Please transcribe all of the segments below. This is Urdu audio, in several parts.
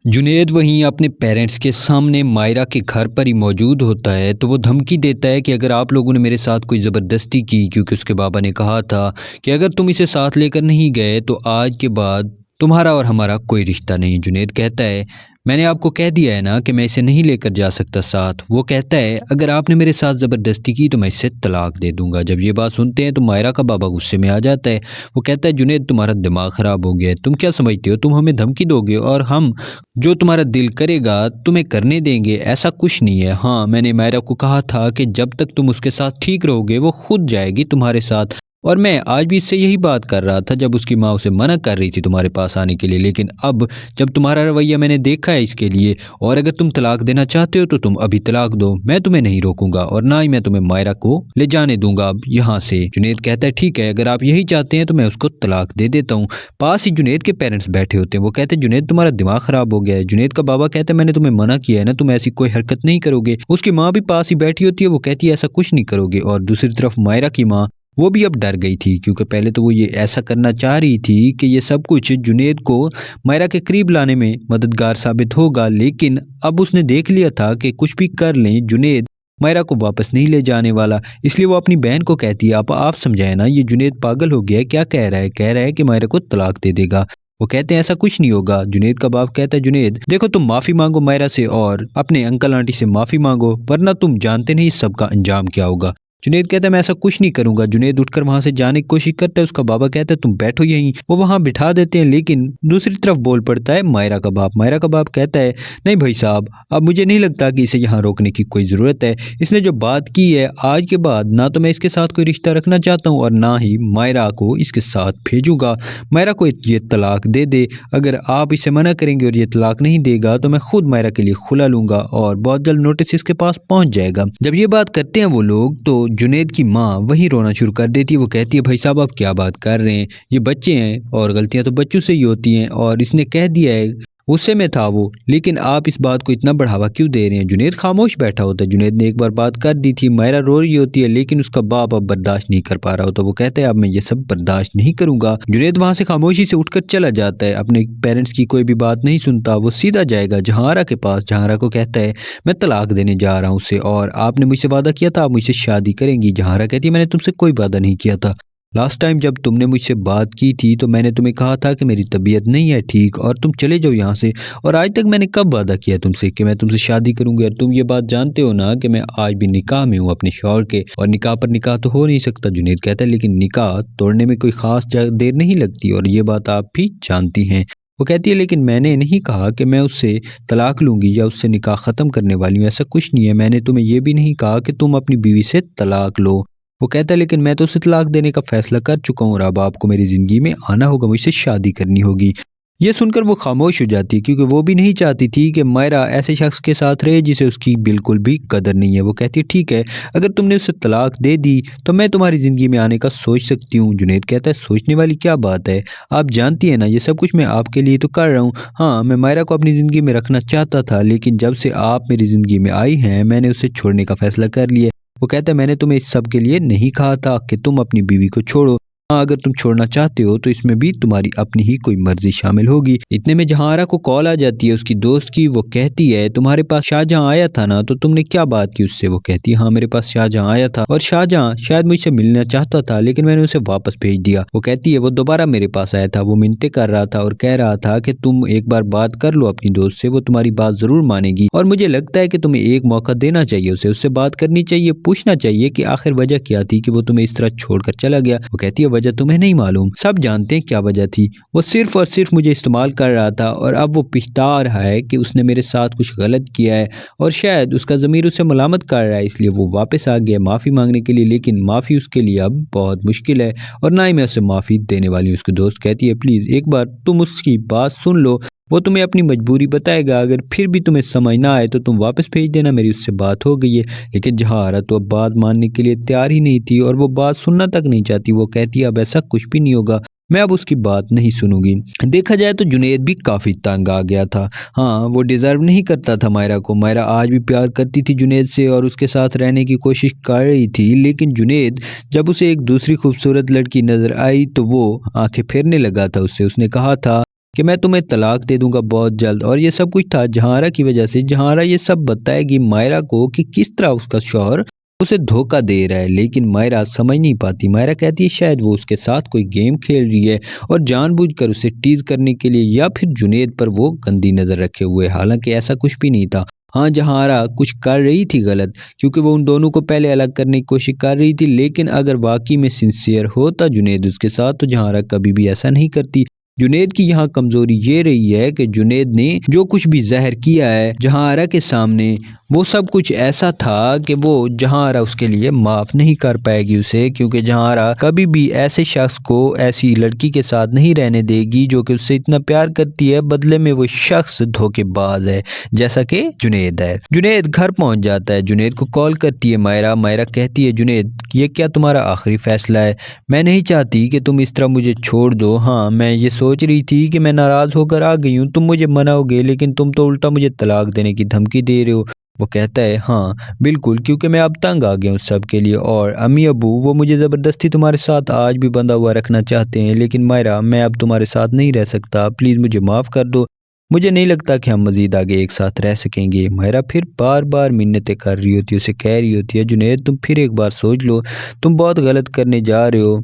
جنید وہیں اپنے پیرنٹس کے سامنے مائرہ کے گھر پر ہی موجود ہوتا ہے تو وہ دھمکی دیتا ہے کہ اگر آپ لوگوں نے میرے ساتھ کوئی زبردستی کی، کیونکہ اس کے بابا نے کہا تھا کہ اگر تم اسے ساتھ لے کر نہیں گئے تو آج کے بعد تمہارا اور ہمارا کوئی رشتہ نہیں۔ جنید کہتا ہے میں نے آپ کو کہہ دیا ہے نا کہ میں اسے نہیں لے کر جا سکتا ساتھ۔ وہ کہتا ہے اگر آپ نے میرے ساتھ زبردستی کی تو میں اسے طلاق دے دوں گا۔ جب یہ بات سنتے ہیں تو مائرہ کا بابا غصے میں آ جاتا ہے۔ وہ کہتا ہے جنید تمہارا دماغ خراب ہو گیا ہے، تم کیا سمجھتے ہو تم ہمیں دھمکی دو گے اور ہم جو تمہارا دل کرے گا تمہیں کرنے دیں گے؟ ایسا کچھ نہیں ہے۔ ہاں میں نے مائرہ کو کہا تھا کہ جب تک تم اس کے ساتھ ٹھیک رہو گے وہ خود جائے گی تمہارے ساتھ، اور میں آج بھی اس سے یہی بات کر رہا تھا جب اس کی ماں اسے منع کر رہی تھی تمہارے پاس آنے کے لیے، لیکن اب جب تمہارا رویہ میں نے دیکھا ہے اس کے لیے، اور اگر تم طلاق دینا چاہتے ہو تو تم ابھی طلاق دو، میں تمہیں نہیں روکوں گا اور نہ ہی میں تمہیں مائرہ کو لے جانے دوں گا اب یہاں سے۔ جنید کہتا ہے ٹھیک ہے اگر آپ یہی چاہتے ہیں تو میں اس کو طلاق دے دیتا ہوں۔ پاس ہی جنید کے پیرنٹس بیٹھے ہوتے ہیں۔ وہ کہتے ہیں جنید تمہارا دماغ خراب ہو گیا ہے۔ جنید کا بابا کہتا ہے میں نے تمہیں منع کیا ہے نا، تم ایسی کوئی حرکت نہیں کرو گے۔ اس کی ماں بھی پاس ہی بیٹھی ہوتی ہے، وہ کہتی ہے ایسا کچھ نہیں کرو گے، اور دوسری طرف مائرہ کی ماں وہ بھی اب ڈر گئی تھی، کیونکہ پہلے تو وہ یہ ایسا کرنا چاہ رہی تھی کہ یہ سب کچھ جنید کو مائرہ کے قریب لانے میں مددگار ثابت ہوگا، لیکن اب اس نے دیکھ لیا تھا کہ کچھ بھی کر لیں جنید مائرہ کو واپس نہیں لے جانے والا، اس لیے وہ اپنی بہن کو کہتی ہے آپ سمجھائیں نا، یہ جنید پاگل ہو گیا ہے، کیا کہہ رہا ہے کہ مائرہ کو طلاق دے دے گا۔ وہ کہتے ہیں ایسا کچھ نہیں ہوگا۔ جنید کا باپ کہتا ہے جنید دیکھو تم معافی مانگو مائرہ سے اور اپنے انکل آنٹی سے معافی مانگو، ورنہ تم جانتے نہیں اس سب کا انجام کیا ہوگا۔ جنید کہتا ہے میں ایسا کچھ نہیں کروں گا۔ جنید اٹھ کر وہاں سے جانے کی کوشش کرتا ہے، اس کا بابا کہتا ہے تم بیٹھو یہیں، وہ وہاں بٹھا دیتے ہیں، لیکن دوسری طرف بول پڑتا ہے مائرہ کا باپ۔ مائرہ کا باپ کہتا ہے نہیں بھائی صاحب، اب مجھے نہیں لگتا کہ اسے یہاں روکنے کی کوئی ضرورت ہے، اس نے جو بات کی ہے آج کے بعد نہ تو میں اس کے ساتھ کوئی رشتہ رکھنا چاہتا ہوں اور نہ ہی مائرہ کو اس کے ساتھ بھیجوں گا۔ مائرہ کو یہ طلاق دے دے، اگر آپ اسے منع کریں گے اور یہ طلاق نہیں دے گا تو میں خود مائرہ کے لیے کھلا لوں گا اور بہت جلد نوٹس اس کے پاس پہنچ جائے گا۔ جب یہ بات کرتے ہیں وہ لوگ تو جنید کی ماں وہی رونا شروع کر دیتی ہے۔ وہ کہتی ہے بھائی صاحب آپ کیا بات کر رہے ہیں، یہ بچے ہیں اور غلطیاں تو بچوں سے ہی ہوتی ہیں، اور اس نے کہہ دیا ہے، غصے میں تھا وہ، لیکن آپ اس بات کو اتنا بڑھاوا کیوں دے رہے ہیں؟ جنید خاموش بیٹھا ہوتا ہے۔ جنید نے ایک بار بات کر دی تھی، مائرہ رو رہی ہوتی ہے لیکن اس کا باپ اب برداشت نہیں کر پا رہا ہوتا، وہ کہتا ہے اب میں یہ سب برداشت نہیں کروں گا۔ جنید وہاں سے خاموشی سے اٹھ کر چلا جاتا ہے، اپنے پیرنٹس کی کوئی بھی بات نہیں سنتا، وہ سیدھا جائے گا جہانگیرہ کے پاس۔ جہانگیرہ کو کہتا ہے میں طلاق دینے جا رہا ہوں اسے، اور آپ نے مجھ سے وعدہ کیا تھا آپ مجھ سے شادی کریں گی۔ جہانگیرہ کہتی ہے میں نے تم سے کوئی وعدہ نہیں کیا تھا، لاسٹ ٹائم جب تم نے مجھ سے بات کی تھی تو میں نے تمہیں کہا تھا کہ میری طبیعت نہیں ہے ٹھیک اور تم چلے جاؤ یہاں سے، اور آج تک میں نے کب وعدہ کیا تم سے کہ میں تم سے شادی کروں گی؟ اور تم یہ بات جانتے ہو نا کہ میں آج بھی نکاح میں ہوں اپنے شوہر کے، اور نکاح پر نکاح تو ہو نہیں سکتا۔ جنید کہتا ہے لیکن نکاح توڑنے میں کوئی خاص دیر نہیں لگتی اور یہ بات آپ بھی جانتی ہیں۔ وہ کہتی ہے لیکن میں نے نہیں کہا کہ میں اس سے طلاق لوں گی یا اس سے نکاح ختم کرنے والی ہوں، ایسا کچھ نہیں ہے، میں نے تمہیں یہ بھی نہیں کہا کہ تم اپنی بیوی سے طلاق لو۔ وہ کہتا ہے لیکن میں تو اسے طلاق دینے کا فیصلہ کر چکا ہوں اور اب آپ کو میری زندگی میں آنا ہوگا، مجھ سے شادی کرنی ہوگی۔ یہ سن کر وہ خاموش ہو جاتی ہے، کیونکہ وہ بھی نہیں چاہتی تھی کہ مائرہ ایسے شخص کے ساتھ رہے جسے اس کی بالکل بھی قدر نہیں ہے۔ وہ کہتی ہے ٹھیک ہے اگر تم نے اسے طلاق دے دی تو میں تمہاری زندگی میں آنے کا سوچ سکتی ہوں۔ جنید کہتا ہے سوچنے والی کیا بات ہے، آپ جانتی ہیں نا یہ سب کچھ میں آپ کے لیے تو کر رہا ہوں۔ ہاں میں مائرہ کو اپنی زندگی میں رکھنا چاہتا تھا، لیکن جب سے آپ میری زندگی میں آئی ہیں میں نے اسے چھوڑنے کا فیصلہ کر لیا۔ وہ کہتا ہے میں نے تمہیں اس سب کے لیے نہیں کہا تھا کہ تم اپنی بیوی کو چھوڑو، ہاں اگر تم چھوڑنا چاہتے ہو تو اس میں بھی تمہاری اپنی ہی کوئی مرضی شامل ہوگی۔ اتنے میں جہانگیرہ کو کال آ جاتی ہے اس کی دوست کی، وہ کہتی ہے تمہارے پاس شاہجہاں آیا تھا نا، تو تم نے کیا بات کی اس سے؟ وہ کہتی ہے ہاں میرے پاس شاہجہاں آیا تھا اور شاہجہاں شاید مجھ سے ملنا چاہتا تھا لیکن میں نے اسے واپس بھیج دیا۔ وہ کہتی ہے وہ دوبارہ میرے پاس آیا تھا، وہ منتیں کر رہا تھا اور کہہ رہا تھا کہ تم ایک بار بات کر لو اپنی دوست سے، وہ تمہاری بات ضرور مانے گی، اور مجھے لگتا ہے کہ تمہیں ایک موقع دینا چاہیے، اس سے بات کرنی چاہیے، پوچھنا چاہیے کہ آخر وجہ کیا تھی کہ وہ تمہیں اس طرح چھوڑ کر چلا گیا۔ وہ کہتی ہے وجہ تمہیں نہیں معلوم، سب جانتے ہیں کیا وجہ تھی، وہ صرف اور صرف مجھے استعمال کر رہا تھا اور اب وہ پچھتا رہا ہے کہ اس نے میرے ساتھ کچھ غلط کیا ہے اور شاید اس کا ضمیر اسے ملامت کر رہا ہے، اس لیے وہ واپس آ گیا معافی مانگنے کے لیے، لیکن معافی اس کے لیے اب بہت مشکل ہے اور نہ ہی میں اسے معافی دینے والی ہوں۔ اس کی دوست کہتی ہے پلیز ایک بار تم اس کی بات سن لو، وہ تمہیں اپنی مجبوری بتائے گا، اگر پھر بھی تمہیں سمجھ نہ آئے تو تم واپس بھیج دینا، میری اس سے بات ہو گئی ہے۔ لیکن جہانگیرہ تو اب بات ماننے کے لیے تیار ہی نہیں تھی اور وہ بات سننا تک نہیں چاہتی، وہ کہتی ہے اب ایسا کچھ بھی نہیں ہوگا، میں اب اس کی بات نہیں سنوں گی۔ دیکھا جائے تو جنید بھی کافی تنگ آ گیا تھا، ہاں وہ ڈیزرو نہیں کرتا تھا مائرہ کو، مائرہ آج بھی پیار کرتی تھی جنید سے اور اس کے ساتھ رہنے کی کوشش کر رہی تھی، لیکن جنید جب اسے ایک دوسری خوبصورت لڑکی نظر آئی تو وہ آنکھیں پھیرنے لگا تھا اس سے، اس نے کہا تھا کہ میں تمہیں طلاق دے دوں گا بہت جلد، اور یہ سب کچھ تھا جہارا کی وجہ سے۔ جہارا یہ سب بتائے گی مائرا کو کہ کس طرح اس کا شوہر اسے دھوکہ دے رہا ہے، لیکن مائرا سمجھ نہیں پاتی۔ مائرا کہتی ہے شاید وہ اس کے ساتھ کوئی گیم کھیل رہی ہے اور جان بوجھ کر اسے ٹیز کرنے کے لیے، یا پھر جنید پر وہ گندی نظر رکھے ہوئے، حالانکہ ایسا کچھ بھی نہیں تھا۔ ہاں جہارا کچھ کر رہی تھی غلط، کیونکہ وہ ان دونوں کو پہلے الگ کرنے کی کوشش کر رہی تھی، لیکن اگر واقعی میں سنسیئر ہوتا جنید اس کے ساتھ تو جہارا کبھی بھی ایسا نہیں کرتی۔ جنید کی یہاں کمزوری یہ رہی ہے کہ جنید نے جو کچھ بھی زہر کیا ہے جہارا کے سامنے، وہ سب کچھ ایسا تھا کہ وہ جہارا اس کے لیے معاف نہیں کر پائے گی اسے، کیونکہ جہارا کبھی بھی ایسے شخص کو ایسی لڑکی کے ساتھ نہیں رہنے دے گی جو کہ اس سے اتنا پیار کرتی ہے، بدلے میں وہ شخص دھوکے باز ہے جیسا کہ جنید ہے۔ جنید گھر پہنچ جاتا ہے، جنید کو کال کرتی ہے مائرا۔ مائرا کہتی ہے جنید یہ کیا تمہارا آخری فیصلہ ہے؟ میں نہیں چاہتی کہ تم اس طرح مجھے چھوڑ دو۔ ہاں میں یہ سوچ رہی تھی کہ میں ناراض ہو کر آ گئی ہوں، تم مجھے مناؤ گے، لیکن تم تو الٹا مجھے طلاق دینے کی دھمکی دے رہے ہو۔ وہ کہتا ہے ہاں بالکل، کیونکہ میں اب تنگ آ گیا ہوں سب کے لیے، اور امی ابو وہ مجھے زبردستی تمہارے ساتھ آج بھی بندھا ہوا رکھنا چاہتے ہیں، لیکن مائرا میں اب تمہارے ساتھ نہیں رہ سکتا، پلیز مجھے معاف کر دو، مجھے نہیں لگتا کہ ہم مزید آگے ایک ساتھ رہ سکیں گے۔ مائرا پھر بار بار منتیں کر رہی ہوتی ہے، اسے کہہ رہی ہوتی ہے جنید تم پھر ایک بار سوچ لو، تم بہت غلط کرنے جا رہے ہو۔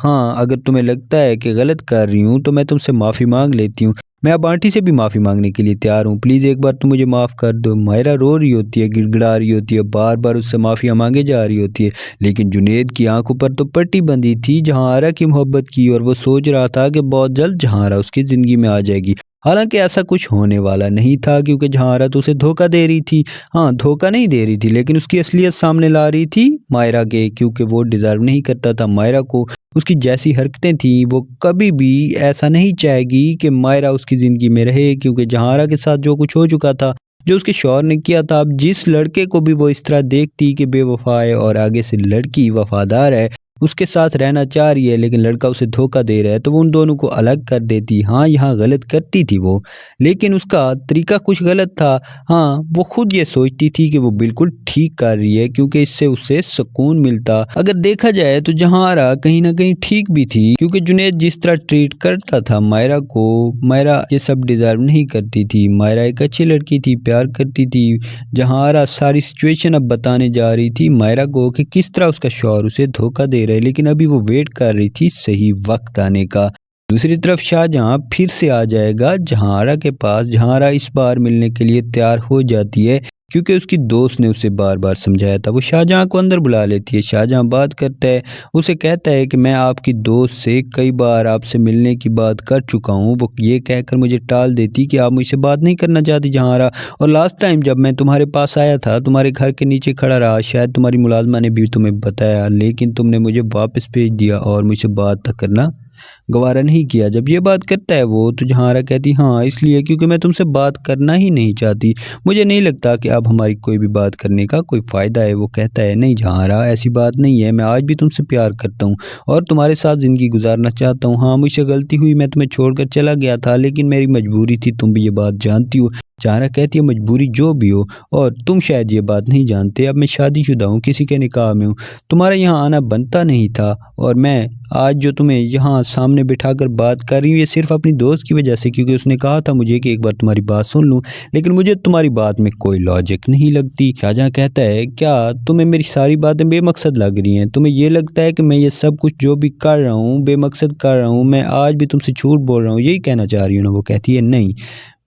ہاں اگر تمہیں لگتا ہے کہ غلط کر رہی ہوں تو میں تم سے معافی مانگ لیتی ہوں، میں اب آنٹی سے بھی معافی مانگنے کے لیے تیار ہوں، پلیز ایک بار تم مجھے معاف کر دو۔ مائرا رو رہی ہوتی ہے، گڑ گڑا رہی ہوتی ہے، بار بار اس سے معافیاں مانگے جا رہی ہوتی ہے، لیکن جنید کی آنکھوں پر تو پٹی بندھی تھی جہارا کی محبت کی، اور وہ سوچ رہا تھا کہ بہت جلد جہارا اس کی زندگی میں آ جائے گی، حالانکہ ایسا کچھ ہونے والا نہیں تھا، کیونکہ جہارا تو اسے دھوکہ دے رہی تھی۔ ہاں دھوکہ نہیں دے رہی تھی، لیکن اس کی اصلیت سامنے لا رہی تھی مائرا کے، کیونکہ وہ ڈیزرو نہیں کرتا تھا مائرا کو، اس کی جیسی حرکتیں تھیں، وہ کبھی بھی ایسا نہیں چاہے گی کہ مائرا اس کی زندگی میں رہے، کیونکہ جہارا کے ساتھ جو کچھ ہو چکا تھا، جو اس کے شوہر نے کیا تھا، اب جس لڑکے کو بھی وہ اس طرح دیکھتی کہ بے وفا ہے اور آگے سے لڑکی وفادار ہے، اس کے ساتھ رہنا چاہ رہی ہے، لیکن لڑکا اسے دھوکہ دے رہا ہے، تو وہ ان دونوں کو الگ کر دیتی۔ ہاں یہاں غلط کرتی تھی وہ، لیکن اس کا طریقہ کچھ غلط تھا۔ ہاں وہ خود یہ سوچتی تھی کہ وہ بالکل ٹھیک کر رہی ہے، کیونکہ اس سے اسے سکون ملتا۔ اگر دیکھا جائے تو جہارا کہیں نہ کہیں ٹھیک بھی تھی، کیونکہ جنید جس طرح ٹریٹ کرتا تھا مائرا کو، مائرا یہ سب ڈیزرو نہیں کرتی تھی۔ مائرا ایک اچھی لڑکی تھی، پیار کرتی تھی۔ جہارا ساری سچویشن اب بتانے جا رہی تھی مائرا کو کہ کس طرح اس کا شوہر اسے دھوکہ دے رہا ہے، لیکن ابھی وہ ویٹ کر رہی تھی صحیح وقت آنے کا۔ دوسری طرف شاہجہاں پھر سے آ جائے گا جہارا کے پاس۔ جہارا اس بار ملنے کے لیے تیار ہو جاتی ہے، کیونکہ اس کی دوست نے اسے بار بار سمجھایا تھا۔ وہ شاہجہاں کو اندر بلا لیتی ہے، شاہجہاں بات کرتا ہے، اسے کہتا ہے کہ میں آپ کی دوست سے کئی بار آپ سے ملنے کی بات کر چکا ہوں، وہ یہ کہہ کر مجھے ٹال دیتی کہ آپ مجھ سے بات نہیں کرنا چاہتی جہارا، اور لاسٹ ٹائم جب میں تمہارے پاس آیا تھا تمہارے گھر کے نیچے کھڑا رہا، شاید تمہاری ملازمہ نے بھی تمہیں بتایا، لیکن تم نے مجھے واپس بھیج دیا اور مجھ سے بات تک کرنا گوارا نہیں کیا۔ جب یہ بات کرتا ہے وہ، تو جہارا کہتی ہاں اس لیے کیونکہ میں تم سے بات کرنا ہی نہیں چاہتی، مجھے نہیں لگتا کہ اب ہماری کوئی بھی بات کرنے کا کوئی فائدہ ہے۔ وہ کہتا ہے نہیں جہارا ایسی بات نہیں ہے، میں آج بھی تم سے پیار کرتا ہوں اور تمہارے ساتھ زندگی گزارنا چاہتا ہوں۔ ہاں مجھ سے غلطی ہوئی، میں تمہیں چھوڑ کر چلا گیا تھا، لیکن میری مجبوری تھی، تم بھی یہ بات جانتی ہو۔ جہارا کہتی ہے مجبوری جو بھی ہو، اور تم شاید یہ بات نہیں جانتے، اب میں شادی شدہ ہوں، کسی کے نکاح میں ہوں، تمہارا یہاں آنا بنتا نہیں تھا، اور میں آج جو تمہیں یہاں سامنے بٹھا کر بات کر رہی ہوں یہ صرف اپنی دوست کی وجہ سے، کیونکہ اس نے کہا تھا مجھے کہ ایک بار تمہاری بات سن لوں، لیکن مجھے تمہاری بات میں کوئی لاجک نہیں لگتی۔ شاہجہاں کہتا ہے کیا تمہیں میری ساری باتیں بے مقصد لگ رہی ہیں؟ تمہیں یہ لگتا ہے کہ میں یہ سب کچھ جو بھی کر رہا ہوں بے مقصد کر رہا ہوں، میں آج بھی تم سے جھوٹ بول رہا ہوں، یہی کہنا چاہ رہی ہوں نا؟ وہ کہتی ہے نہیں،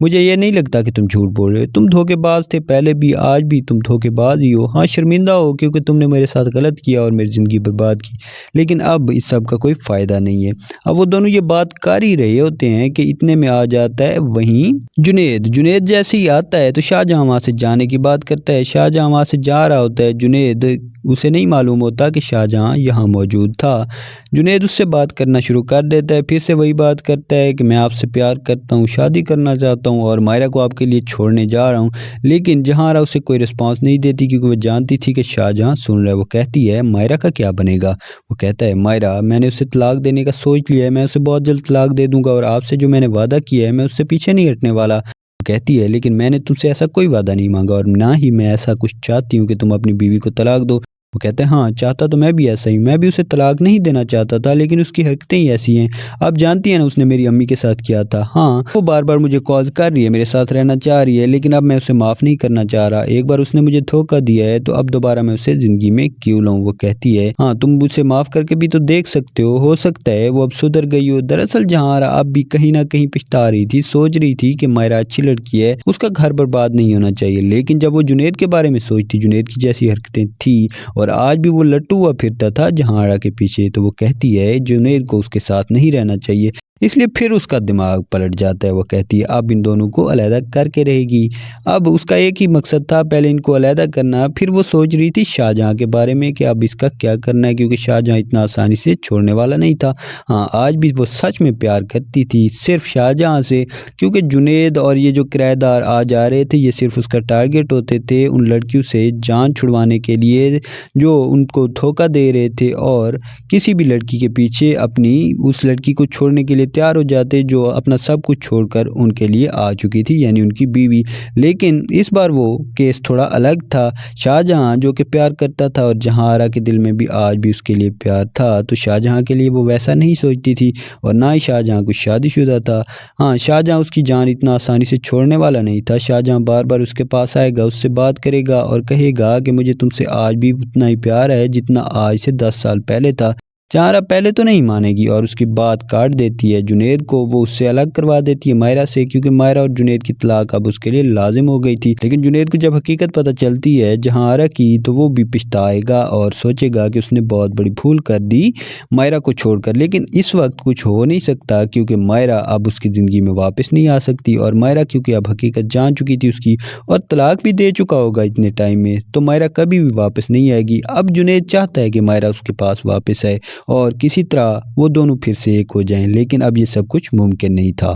مجھے یہ نہیں لگتا کہ تم جھوٹ بول رہے ہو، تم دھوکے باز تھے پہلے بھی، آج بھی تم دھوکے باز ہی ہو۔ ہاں شرمندہ ہو کیونکہ تم نے میرے ساتھ غلط کیا اور میری زندگی برباد کی، لیکن اب اس سب کا کوئی فائدہ نہیں ہے۔ اب وہ دونوں یہ بات کر ہی رہے ہوتے ہیں کہ اتنے میں آ جاتا ہے وہیں جنید جیسے ہی آتا ہے تو شاہجہاں وہاں سے جانے کی بات کرتا ہے۔ شاہجہاں وہاں سے جا رہا ہوتا ہے، جنید اسے نہیں معلوم ہوتا کہ شاہجہاں یہاں موجود تھا۔ جنید اس سے بات کرنا شروع کر دیتا ہے، پھر سے وہی بات کرتا ہے کہ میں آپ سے پیار کرتا ہوں، شادی کرنا چاہتا ہوں اور مائرا کو آپ کے لیے چھوڑنے جا رہا ہوں، لیکن جہارا اسے کوئی رسپانس نہیں دیتی کیونکہ وہ جانتی تھی کہ شاہجہاں سن رہا ہے۔ وہ کہتی ہے مائرا کا کیا بنے گا؟ وہ کہتا ہے مائرا میں نے اسے طلاق دینے کا سوچ لیا ہے، میں اسے بہت جلد طلاق دے دوں گا، اور آپ سے جو میں نے وعدہ کیا ہے میں اس سے پیچھے نہیں ہٹنے والا۔ وہ کہتی ہے لیکن میں نے تم سے ایسا کوئی وعدہ نہیں مانگا، اور نہ ہی میں ایسا کچھ چاہتی ہوں کہ تم اپنی بیوی کو طلاق دو۔ وہ کہتا ہے ہاں چاہتا تو میں بھی ایسا ہی ہوں، میں بھی اسے طلاق نہیں دینا چاہتا تھا، لیکن اس کی حرکتیں ہی ایسی ہیں، آپ جانتی ہیں نا اس نے میری امی کے ساتھ کیا تھا۔ ہاں وہ بار بار مجھے کالز کر رہی ہے، میرے ساتھ رہنا چاہ رہی ہے، لیکن اب میں اسے معاف نہیں کرنا چاہ رہا، ایک بار اس نے مجھے دھوکہ دیا ہے تو اب دوبارہ میں اسے زندگی میں کیوں لاؤں۔ وہ کہتی ہے ہاں تم اسے معاف کر کے بھی تو دیکھ سکتے ہو سکتا ہے وہ اب سدھر گئی ہو۔ دراصل جہاں اب بھی کہیں نہ کہیں پچھتا رہی تھی، سوچ رہی تھی کہ مائرہ اچھی لڑکی ہے، اس کا گھر برباد نہیں ہونا چاہیے، لیکن جب وہ جنید کے بارے میں سوچتی، جنید کی جیسی حرکتیں تھی اور آج بھی وہ لٹو ہوا پھرتا تھا جہاں کے پیچھے، تو وہ کہتی ہے جنید کو اس کے ساتھ نہیں رہنا چاہیے، اس لیے پھر اس کا دماغ پلٹ جاتا ہے۔ وہ کہتی ہے اب ان دونوں کو علیحدہ کر کے رہے گی۔ اب اس کا ایک ہی مقصد تھا، پہلے ان کو علیحدہ کرنا، پھر وہ سوچ رہی تھی شاہجہاں کے بارے میں کہ اب اس کا کیا کرنا ہے، کیونکہ شاہجہاں اتنا آسانی سے چھوڑنے والا نہیں تھا۔ ہاں آج بھی وہ سچ میں پیار کرتی تھی صرف شاہجہاں سے، کیونکہ جنید اور یہ جو کرایہ دار آج آ رہے تھے، یہ صرف اس کا ٹارگٹ ہوتے تھے، ان لڑکیوں سے جان چھڑوانے کے لیے جو ان کو دھوکہ دے رہے تھے، اور کسی بھی لڑکی کے پیچھے اپنی اس لڑکی کو چھوڑنے کے لیے تیار ہو جاتے جو اپنا سب کچھ چھوڑ کر ان کے لیے آ چکی تھی، یعنی ان کی بیوی۔ لیکن اس بار وہ کیس تھوڑا الگ تھا۔ شاہجہاں جو کہ پیار کرتا تھا اور جہاں آرا کے دل میں بھی آج بھی اس کے لیے پیار تھا، تو شاہجہاں کے لیے وہ ویسا نہیں سوچتی تھی، اور نہ ہی شاہجہاں کچھ شادی شدہ تھا۔ ہاں شاہجہاں اس کی جان اتنا آسانی سے چھوڑنے والا نہیں تھا، شاہجہاں بار بار اس کے پاس آئے گا، اس سے بات کرے گا اور کہے گا کہ مجھے تم سے آج بھی اتنا ہی پیار ہے جتنا آج سے 10 سال پہلے تھا۔ چارہ پہلے تو نہیں مانے گی اور اس کی بات کاٹ دیتی ہے جنید کو، وہ اس سے الگ کروا دیتی ہے مائرہ سے، کیونکہ مائرہ اور جنید کی طلاق اب اس کے لیے لازم ہو گئی تھی۔ لیکن جنید کو جب حقیقت پتہ چلتی ہے جہاں آرا کی، تو وہ بھی پچھتائے گا اور سوچے گا کہ اس نے بہت بڑی بھول کر دی مائرہ کو چھوڑ کر، لیکن اس وقت کچھ ہو نہیں سکتا کیونکہ مائرہ اب اس کی زندگی میں واپس نہیں آ سکتی، اور مائرہ کیونکہ اب حقیقت جان چکی تھی اس کی، اور طلاق بھی دے چکا ہوگا اتنے ٹائم میں، تو مائرہ کبھی بھی واپس نہیں آئے گی۔ اب جنید چاہتا ہے کہ مائرہ اس کے پاس واپس آئے اور کسی طرح وہ دونوں پھر سے ایک ہو جائیں، لیکن اب یہ سب کچھ ممکن نہیں تھا۔